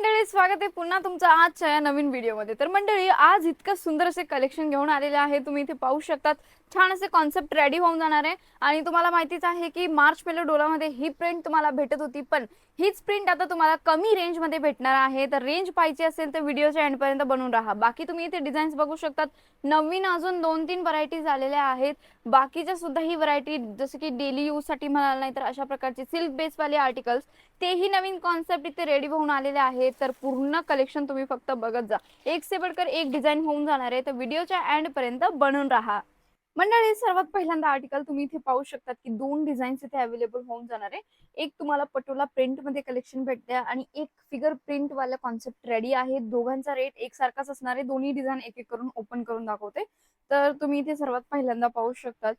मंडळी, स्वागत आहे पुन्हा तुमचं आजच्या या नवीन व्हिडिओमध्ये। तर मंडळी, आज इतकं सुंदर असे कलेक्शन घेऊन आलेले आहे। तुम्ही इथे पाहू शकतात, छान असे कॉन्सेप्ट रेडी होऊन जाणार आहे। आणि तुम्हाला माहितीच आहे की मार्च मेलो डोलामध्ये ही प्रिंट तुम्हाला भेटत होती, पण हीच प्रिंट आता तुम्हाला कमी रेंज मध्ये भेटणार आहे। तर रेंज पाहिजे असेल तर व्हिडिओच्या एंड पर्यंत बनून राहा। बाकी तुम्ही इथे डिझाईन्स बघू शकतात, नवीन अजून 2-3 व्हरायटीज आलेल्या आहेत। बाकीच्या सुद्धा ही व्हरायटी जसे की डेली यूज साठी म्हणाल, नाही तर अशा प्रकारचे सिल्क बेस वाले आर्टिकल्स, तेही नवीन कॉन्सेप्ट इथे रेडी होऊन आलेले आहेत। तर पूर्ण कलेक्शन तुम्ही फक्त बघत जा, एक से बढ़कर एक डिझाईन होऊन जाणार आहे। तर व्हिडिओच्या एंड पर्यंत बनून राहा। मंडळी, सर्वात पहिल्यांदा आर्टिकल तुम्ही इथे पाहू शकतात की दोन डिझाईन्स इथे अवेलेबल होऊन जाणार आहे। एक तुम्हाला पटोला प्रिंट मध्ये कलेक्शन भेटते आणि एक फिगर प्रिंट वाला कॉन्सेप्ट रेडी आहे। दोघांचा रेट एकसारखाच असणार आहे। दोन्ही डिझाईन एक एक करून ओपन करून दाखवते। तर तुम्ही इथे सर्वात पहिल्यांदा पाहू शकतात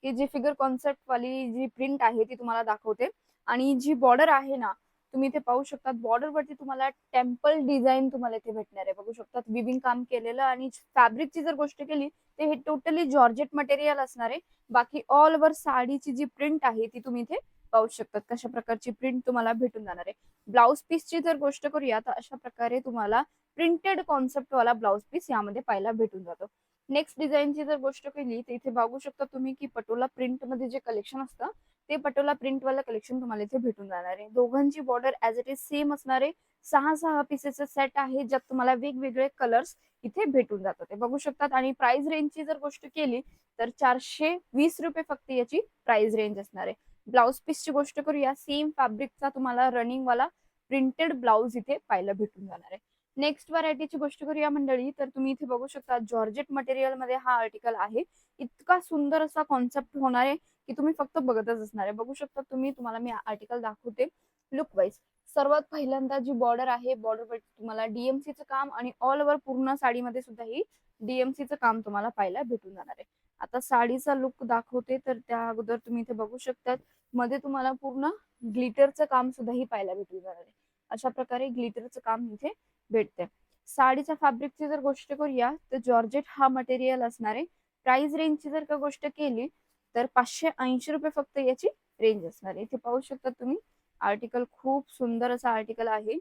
की जी फिगर कॉन्सेप्ट वाली जी प्रिंट आहे ती तुम्हाला दाखवते। आणि जी बॉर्डर आहे ना, तुम्ही इथे पाहू शकतात, बॉर्डर वरती तुम्हाला टेम्पल डिझाईन तुम्हाला इथे भेटणार आहे। बघू शकतात विविंग काम केलेलं। आणि फॅब्रिकची जर गोष्ट केली तर हे टोटली जॉर्जेट मटेरियल असणार आहे। बाकी ऑल ओव्हर साडीची जी प्रिंट आहे ती तुम्ही इथे पाहू शकतात, कशा प्रकारची प्रिंट तुम्हाला भेटून जाणार आहे। ब्लाउज पीसची जर गोष्ट करूया तर अशा प्रकारे तुम्हाला प्रिंटेड कॉन्सेप्ट वाला ब्लाउज पीस यामध्ये पाहायला भेटून जातो। नेक्स्ट डिझाईनची जर गोष्ट केली तर इथे बघू शकता तुम्ही की पटोला प्रिंट मध्ये जे कलेक्शन असतं ते पटोला प्रिंट वाला कलेक्शन तुम्हाला इथे भेटून जाणार आहे। दोघांची border as it is same असणार आहे। 6 पीसेसचे सेट आहे, ज्यात तुम्हाला वेगवेगळे कलर्स इथे भेटून जातात, ते बघू शकतात। आणि प्राइस रेंजची जर गोष्ट केली तर 420 रुपये फक्त याची प्राइस रेंज असणार आहे। ब्लाउज पीसची गोष्ट करूया, सेम फॅब्रिकचा तुम्हाला रनिंग वाला प्रिंटेड ब्लाउज इथे पाहायला भेटून जाणार आहे। नेक्स्ट व्हरायटीची गोष्ट करूया मंडळी, तर तुम्ही इथे बघू शकता जॉर्जेट मटेरियल मध्ये हा आर्टिकल आहे। इतका सुंदर असा कॉन्सेप्ट होणार आहे की तुम्ही फक्त बघतच असणार आहे। बघू शकता तुम्ही, तुम्हाला मी आर्टिकल दाखवते लुक वाईज। सर्वात पहिल्यांदा जी बॉर्डर आहे, बॉर्डर वर तुम्हाला डीएमसीचं काम आणि ऑल ओव्हर पूर्ण साडीमध्ये सुद्धा ही डीएमसीचं काम तुम्हाला पाहायला भेटून जाणार आहे। आता साडीचा लुक दाखवते, तर त्या अगोदर तुम्ही इथे बघू शकतात मध्ये तुम्हाला पूर्ण ग्लिटरचं काम सुद्धा ही पाहायला भेटून जाणार आहे। अशा प्रकारे ग्लिटरचं काम इथे भेटते। साडीच्या फॅब्रिकची जर गोष्ट करूया तर जॉर्जेट हा मटेरियल असणार आहे। प्राइस रेंजची जर का गोष्ट केली तर 580 रुपये फक्त याची रेंज असणार आहे। इथे पाहू शकता तुम्ही, आर्टिकल खूप सुंदर असा आर्टिकल आहे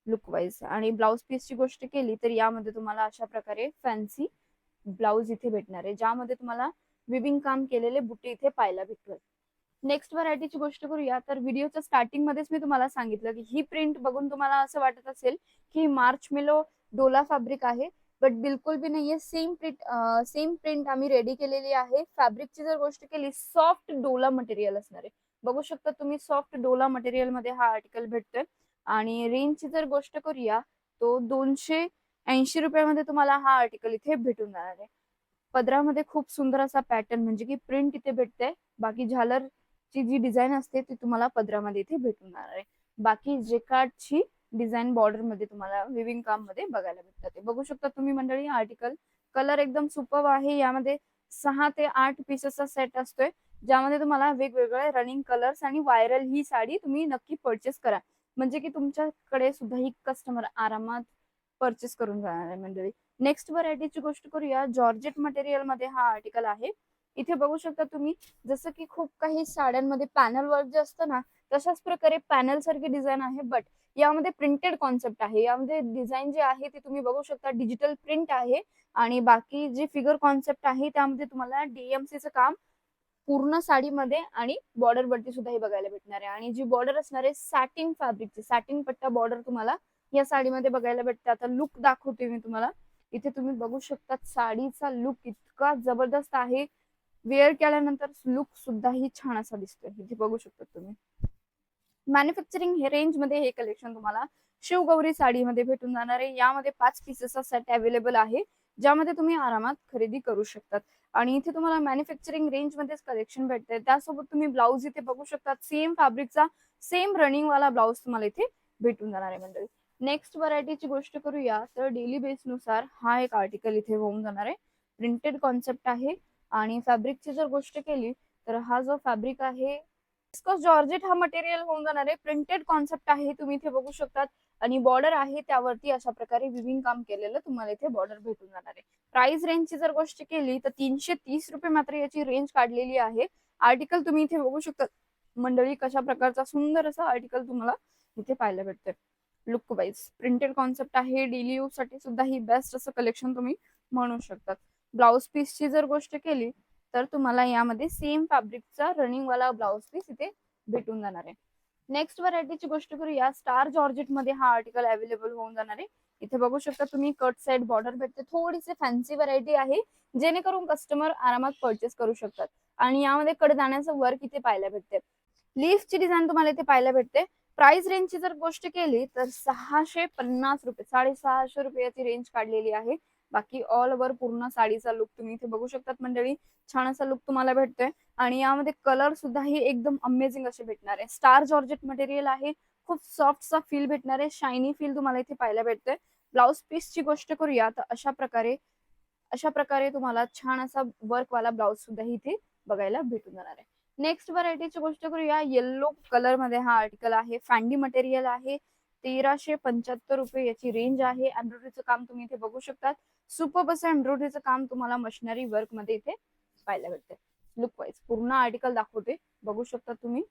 लुक वाईज। आणि ब्लाउज पीसची गोष्ट केली तर यामध्ये तुम्हाला अशा प्रकारे फॅन्सी ब्लाउज इथे भेटणार आहे, ज्यामध्ये तुम्हाला विविंग काम केलेले बुट्टे इथे पाहायला भेटतील। नेक्स्ट व्हरायटीची गोष्ट करूया, तर व्हिडिओच्या स्टार्टिंग मध्येच मी तुम्हाला सांगितलं की ही प्रिंट बघून तुम्हाला असं वाटत असेल की मार्च मेलो डोला फॅब्रिक आहे, बट बिलकुल भी नाहीये। सेम प्रिंट आम्ही रेडी केलेली आहे। फॅब्रिकची जर गोष्ट केली, सॉफ्ट डोला मटेरियल असणार आहे। बघू शकता तुम्ही, सॉफ्ट डोला मटेरियल मध्ये हा आर्टिकल भेटतोय। आणि रेंजची जर गोष्ट करूया तो 280 रुपयामध्ये तुम्हाला हा आर्टिकल इथे भेटून जाणार आहे। पदरामध्ये खूप सुंदर असा पॅटर्न म्हणजे की प्रिंट इथे भेटते। बाकी झालर ची जी डिझाईन असते ती तुम्हाला पदरामध्ये इथे भेटून जाणार आहे। बाकी जेकार्डची डिझाईन बॉर्डर मध्ये तुम्हाला विविंग काम मध्ये बघायला भेटतात। ते बघू शकता तुम्ही मंडळी, आर्टिकल कलर एकदम सुपर्ब आहे। यामध्ये 6 ते 8 पीसेसचा सेट असतोय, ज्यामध्ये तुम्हाला वेगवेगळे रनिंग कलर्स आणि व्हायरल ही साडी तुम्ही नक्की परचेस करा, म्हणजे की तुमच्याकडे सुद्धा ही कस्टमर आरामात परचेस करून जाणार आहे मंडळी। नेक्स्ट व्हरायटीची गोष्ट करूया, जॉर्जेट मटेरियल मध्ये हा आर्टिकल आहे। इथे बघू शकता तुम्ही, जसं की खूप काही साड्यांमध्ये पॅनल वर्क जे असतं ना, तशाच प्रकारे पॅनल सारखी डिझाईन आहे, बट यामध्ये प्रिंटेड कॉन्सेप्ट आहे। यामध्ये डिझाईन जे आहे ते तुम्ही बघू शकता, डिजिटल प्रिंट आहे। आणि बाकी जी फिगर कॉन्सेप्ट आहे त्यामध्ये तुम्हाला डीएमसीचं काम पूर्ण साडीमध्ये आणि बॉर्डर वरती सुद्धा हे बघायला भेटणार आहे। आणि जी बॉर्डर असणार आहे सॅटिन फॅब्रिकची, सॅटिन पट्टा बॉर्डर तुम्हाला या साडीमध्ये बघायला भेटते। आता लुक दाखवते मी तुम्हाला, इथे तुम्ही बघू शकता साडीचा लुक इतका जबरदस्त आहे। वेअर केल्यानंतर लुक सुद्धा ही छान असा दिसतोय, इथे बघू शकता तुम्ही। मॅन्युफॅक्चरिंग हे रेंज मध्ये हे कलेक्शन तुम्हाला शिवगौरी साडीमध्ये भेटून जाणार आहे। यामध्ये 5 पीसेसचा सेट अवेलेबल आहे, ज्यामध्ये तुम्ही आरामात खरेदी करू शकतात। आणि इथे तुम्हाला मॅन्युफॅक्चरिंग रेंज मध्येच कलेक्शन भेटते। त्यासोबत तुम्ही ब्लाउज इथे बघू शकता, सेम फॅब्रिकचा सेम रनिंग वाला ब्लाउज तुम्हाला इथे भेटून जाणार आहे मंडळी। नेक्स्ट व्हरायटीची गोष्ट करूया, तर डेली बेस नुसार हा एक आर्टिकल इथे होऊन जाणार आहे। प्रिंटेड कॉन्सेप्ट आहे। आणि फॅब्रिकची जर गोष्ट केली तर हा जो फॅब्रिक आहे विस्कोस जॉर्जेट हा मटेरियल होऊन जाणार आहे। प्रिंटेड कॉन्सेप्ट आहे, तुम्ही इथे बघू शकतात। आणि बॉर्डर आहे त्यावरती अशा प्रकारे विविंग काम केलेलं तुम्हाला इथे बॉर्डर भेटून जाणार आहे। प्राइस रेंजची जर गोष्ट केली तर 330 रुपये मात्र याची रेंज काढलेली आहे। आर्टिकल तुम्ही इथे बघू शकता मंडळी, कशा प्रकारचा सुंदर असा आर्टिकल तुम्हाला इथे पाहायला भेटतोय। लुक वाईज प्रिंटेड कॉन्सेप्ट आहे, डेली यूज साठी सुद्धा ही बेस्ट असं कलेक्शन तुम्ही म्हणू शकतात. ब्लाउज पीसची जर गोष्ट केली तर तुम्हाला यामध्ये सेम फॅब्रिकचा रनिंग वाला ब्लाउज पीस इथे भेटून जाणार आहे. नेक्स्ट व्हरायटीची गोष्ट करूया. स्टार जॉर्जेट मध्ये हा आर्टिकल अवेलेबल होऊन जाणार आहे. इथे बघू शकता तुम्ही कट साइड बॉर्डर भेटते. थोडीशी फॅन्सी व्हरायटी आहे जेणेकरून कस्टमर आरामात परचेस करू शकतात. आणि यामध्ये कडदाण्याचं वर्क इथे पाहायला भेटते. लीफची डिझाईन तुम्हाला इथे पाहायला भेटते. प्राइस रेंजची जर गोष्ट केली तर 650 रुपये, 650 रुपयाची रेंज काढलेली आहे. बाकी ऑल ओव्हर पूर्ण साडीचा लुक तुम्ही इथे बघू शकतात मंडळी. छान असा लुक तुम्हाला भेटतोय आणि यामध्ये कलर सुद्धा ही एकदम अमेझिंग असे भेटणार आहे. स्टार जॉर्जेट मटेरियल आहे. खूप सॉफ्ट सा फील भेटणार आहे. शायनी फील तुम्हाला इथे पाहायला भेटतोय. ब्लाउज पीसची गोष्ट करूया तर अशा प्रकारे तुम्हाला छान असा वर्क वाला ब्लाउज सुद्धा इथे बघायला भेटून जाणार आहे. नेक्स्ट व्हरायटीची गोष्ट करूया. येल्लो कलर मध्ये हा आर्टिकल आहे. फॅन्डी मटेरियल आहे. 1375 रुपये याची रेंज आहे. एम्ब्रॉयडरीचं काम तुम्ही इथे बघू शकतात. सुपर असं एम्ब्रॉयडरीचं काम तुम्हाला मशिनरी वर्क मध्ये इथे पाहायला भेटते. लुक वाईज पूर्ण आर्टिकल दाखवते, बघू शकता तुम्ही.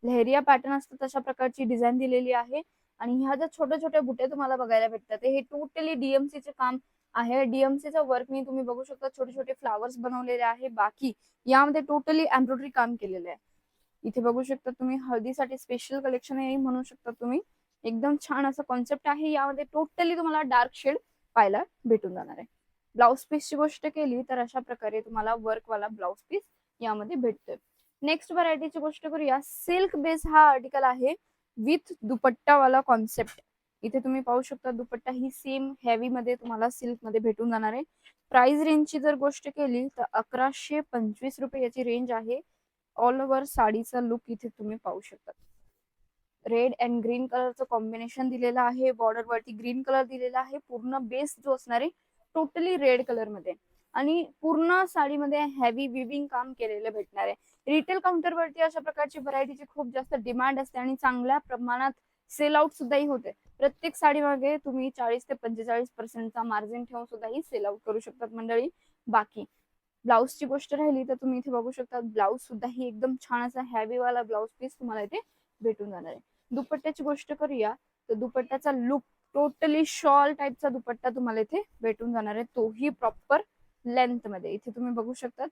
लहरिया पॅटर्न असतं तशा प्रकारची डिझाईन दिलेली आहे. आणि ह्या ज्या छोट्या छोट्या बुट्या तुम्हाला बघायला भेटतात हे टोटली डीएमसीचे काम आहे. डीएमसीचा वर्क मी तुम्ही बघू शकता. छोटे छोटे फ्लावर्स बनवलेले आहे. बाकी यामध्ये टोटली एम्ब्रॉयडरी काम केलेलं आहे. इथे बघू शकता तुम्ही हळदीसाठी स्पेशल कलेक्शन आहे म्हणू शकता तुम्ही. एकदम छान असं कॉन्सेप्ट आहे. यामध्ये टोटली तुम्हाला डार्क शेड पाहायला भेटून जाणार आहे. ब्लाउज पीसची गोष्ट केली तर अशा प्रकारे तुम्हाला वर्क वाला ब्लाउज पीस यामध्ये भेटतोय. नेक्स्ट व्हरायटीची गोष्ट करूया. सिल्क बेस हा आर्टिकल आहे विथ दुपट्टा वाला कॉन्सेप्ट. इथे तुम्ही पाहू शकता दुपट्टा ही सेम हेवी मध्ये तुम्हाला सिल्क मध्ये भेटून जाणार आहे. प्राइस रेंजची जर गोष्ट केली तर 1125 रुपये याची रेंज आहे. ऑल ओव्हर साडीचा लुक इथे तुम्ही पाहू शकता. रेड अँड ग्रीन कलरचं कॉम्बिनेशन दिलेलं आहे. बॉर्डर वरती ग्रीन कलर दिलेला आहे. पूर्ण बेस जो असणार आहे टोटली रेड कलर मध्ये आणि पूर्ण साडीमध्ये हेवी विविंग काम केलेलं भेटणार आहे. रिटेल काउंटर वरती अशा प्रकारची व्हरायटीची खूप जास्त डिमांड असते आणि चांगल्या प्रमाणात सेल आउट सुद्धाही होते. प्रत्येक साडी मागे तुम्ही 40 ते 45% मार्जिन ठेवून सुद्धाही सेल आउट करू शकतात मंडळी. बाकी ब्लाउजची गोष्ट राहिली तर तुम्ही इथे बघू शकता. ब्लाउज सुद्धा ही एकदम छान असा हेवी वाला ब्लाउज पीस तुम्हाला इथे भेटून जाणार आहे. दुपट्ट्याची गोष्ट करूया तर दुपट्ट्याचा लुक टोटली शॉल टाईपचा दुपट्टा तुम्हाला इथे भेटून जाणार आहे. तोही प्रॉपर लेंथ मध्ये इथे तुम्ही बघू शकतात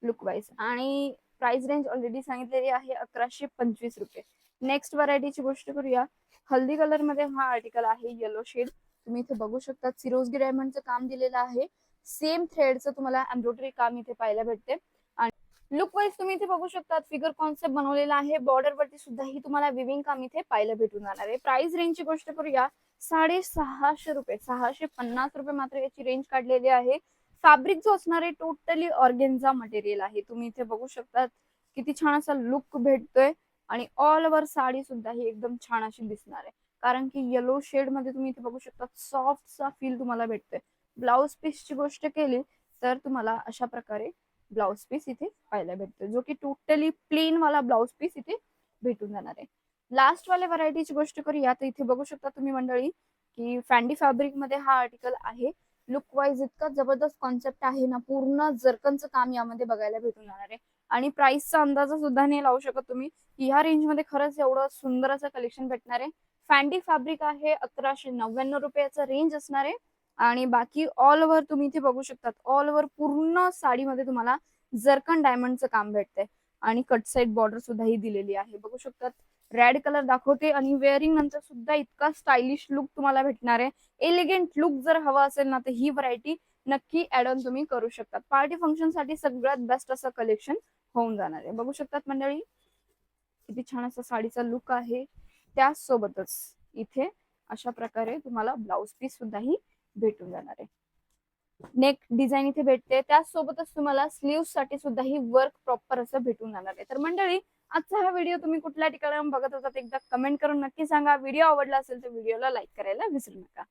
लुक वाईज. आणि प्राइस रेंज ऑलरेडी सांगितलेली आहे 1125 रुपये. नेक्स्ट व्हरायटीची गोष्ट करूया. हल्दी कलर मध्ये हा आर्टिकल आहे. येलो शेड तुम्ही इथे बघू शकता. सिरोजगी डायमंडचं काम दिलेलं आहे. सेम थ्रेडचं तुम्हाला एम्ब्रॉयडरी काम इथे पाहायला भेटते. आणि लुक वाईज तुम्ही इथे बघू शकता फिगर कॉन्सेप्ट बनवलेला आहे. बॉर्डर वरती सुद्धा ही तुम्हाला विविंग काम इथे पाहायला भेटून जाणार आहे. प्राइस रेंजची गोष्ट करूया. 650 रुपये, 650 रुपये मात्र याची रेंज काढलेली आहे. फॅब्रिक जो असणार आहे टोटली ऑर्गेन्झा मटेरियल आहे. तुम्ही इथे बघू शकता किती छान असा लुक भेटतोय. आणि ऑल ओव्हर साडी सुद्धा ही एकदम छान अशी दिसणार आहे. कारण की येलो शेड मध्ये तुम्ही इथे बघू शकता सॉफ्ट सा फील तुम्हाला भेटतोय. ब्लाउज पीसची गोष्ट केली तर तुम्हाला अशा प्रकारे ब्लाउज पीस इथे पाहायला भेटतो जो की टोटली प्लेन वाला ब्लाउज पीस इथे भेटून जाणार आहे. लास्ट वाल्या व्हरायटीची गोष्ट करूया तर इथे बघू शकता तुम्ही मंडळी की फॅन्डी फॅब्रिक मध्ये हा आर्टिकल आहे. लुक वाईज इतका जबरदस्त कॉन्सेप्ट आहे ना. पूर्ण जरकनचं काम यामध्ये बघायला भेटून जाणार आहे. आणि प्राइसचा अंदाज सुद्धा नाही लावू शकत तुम्ही की ह्या रेंज मध्ये खरंच एवढं सुंदर असं कलेक्शन भेटणार आहे. फॅन्डी फॅब्रिक आहे. 1199 रुपयाचा रेंज असणार आहे. आणि बाकी ऑल ओव्हर तुम्ही इथे बघू शकतात. ऑल ओव्हर पूर्ण साडीमध्ये तुम्हाला जरकन डायमंडचं काम भेटतंय. आणि कट साइड बॉर्डर सुद्धा ही दिलेली आहे. बघू शकतात रेड कलर दाखवते आणि वेअरिंग नंतर सुद्धा इतका स्टायलिश लुक तुम्हाला भेटणार आहे. एलिगंट लुक जर हवा असेल ना तर ही व्हरायटी नक्की ऍड ऑन तुम्ही करू शकता. पार्टी फंक्शन साठी सगळ्यात बेस्ट असं कलेक्शन होऊन जाणार आहे. बघू शकतात मंडळी किती छान असा साडीचा लुक आहे. त्यासोबतच इथे अशा प्रकारे तुम्हाला ब्लाउज पीस सुद्धा ही भेटून जाणार आहे. नेक डिझाईन इथे भेटते. त्याचसोबतच तुम्हाला स्लीव्ह साठी सुद्धा ही वर्क प्रॉपर असं भेटून जाणार आहे. तर मंडळी आजचा हा व्हिडिओ तुम्ही कुठल्या ठिकाणी बघत होता एकदा कमेंट करून नक्की सांगा. व्हिडिओ आवडला असेल तर व्हिडिओला लाईक करायला विसरू नका.